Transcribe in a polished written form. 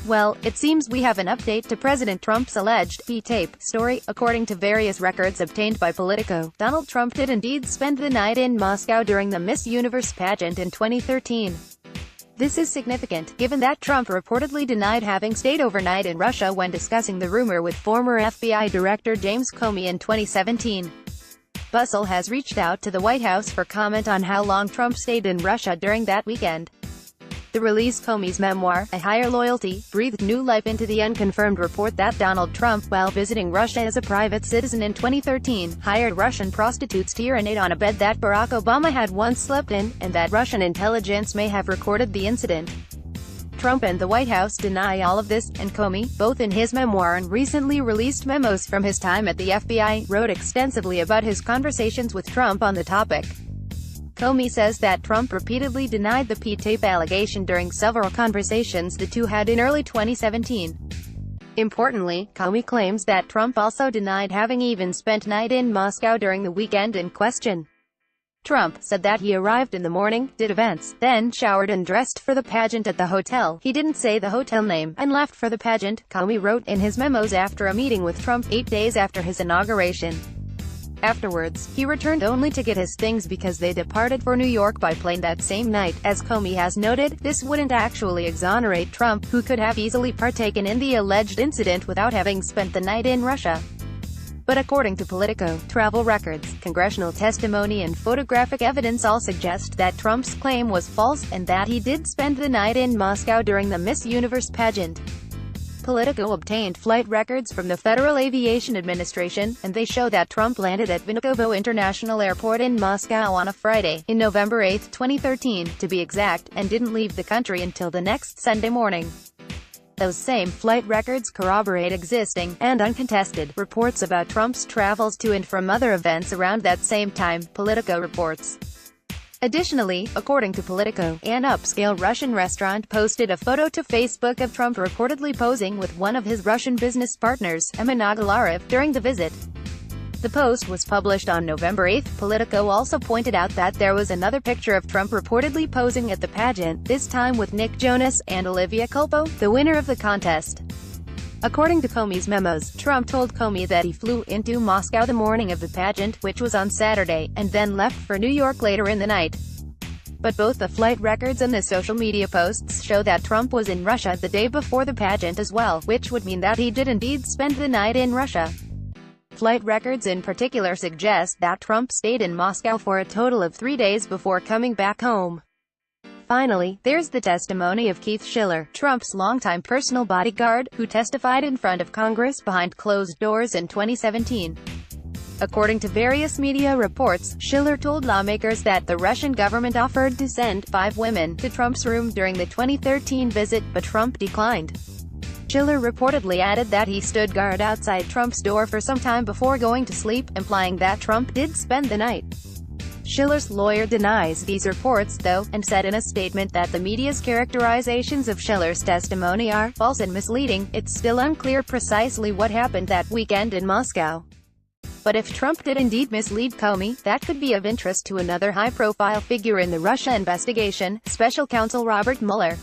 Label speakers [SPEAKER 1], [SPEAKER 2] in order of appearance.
[SPEAKER 1] Well, it seems we have an update to President Trump's alleged P-tape story. According to various records obtained by Politico, Donald Trump did indeed spend the night in Moscow during the Miss Universe pageant in 2013. This is significant, given that Trump reportedly denied having stayed overnight in Russia when discussing the rumor with former FBI Director James Comey in 2017. Bustle has reached out to the White House for comment on how long Trump stayed in Russia during that weekend. The release Comey's memoir, A Higher Loyalty, breathed new life into the unconfirmed report that Donald Trump, while visiting Russia as a private citizen in 2013, hired Russian prostitutes to urinate on a bed that Barack Obama had once slept in, and that Russian intelligence may have recorded the incident. Trump and the White House deny all of this, and Comey, both in his memoir and recently released memos from his time at the FBI, wrote extensively about his conversations with Trump on the topic. Comey says that Trump repeatedly denied the P-tape allegation during several conversations the two had in early 2017. Importantly, Comey claims that Trump also denied having even spent night in Moscow during the weekend in question. Trump said that he arrived in the morning, did events, then showered and dressed for the pageant at the hotel. He didn't say the hotel name, and left for the pageant, Comey wrote in his memos after a meeting with Trump 8 days after his inauguration. Afterwards, he returned only to get his things because they departed for New York by plane that same night. As Comey has noted, this wouldn't actually exonerate Trump, who could have easily partaken in the alleged incident without having spent the night in Russia. But according to Politico, travel records, congressional testimony and photographic evidence all suggest that Trump's claim was false, and that he did spend the night in Moscow during the Miss Universe pageant. Politico obtained flight records from the Federal Aviation Administration, and they show that Trump landed at Vnukovo International Airport in Moscow on a Friday, in November 8, 2013, to be exact, and didn't leave the country until the next Sunday morning. Those same flight records corroborate existing, and uncontested, reports about Trump's travels to and from other events around that same time, Politico reports. Additionally, according to Politico, an upscale Russian restaurant posted a photo to Facebook of Trump reportedly posing with one of his Russian business partners, Emma Nagalarev, during the visit. The post was published on November 8. Politico also pointed out that there was another picture of Trump reportedly posing at the pageant, this time with Nick Jonas and Olivia Culpo, the winner of the contest. According to Comey's memos, Trump told Comey that he flew into Moscow the morning of the pageant, which was on Saturday, and then left for New York later in the night. But both the flight records and the social media posts show that Trump was in Russia the day before the pageant as well, which would mean that he did indeed spend the night in Russia. Flight records in particular suggest that Trump stayed in Moscow for a total of 3 days before coming back home. Finally, there's the testimony of Keith Schiller, Trump's longtime personal bodyguard, who testified in front of Congress behind closed doors in 2017. According to various media reports, Schiller told lawmakers that the Russian government offered to send 5 women to Trump's room during the 2013 visit, but Trump declined. Schiller reportedly added that he stood guard outside Trump's door for some time before going to sleep, implying that Trump did spend the night. Schiller's lawyer denies these reports, though, and said in a statement that the media's characterizations of Schiller's testimony are false and misleading. It's still unclear precisely what happened that weekend in Moscow. But if Trump did indeed mislead Comey, that could be of interest to another high-profile figure in the Russia investigation, Special Counsel Robert Mueller.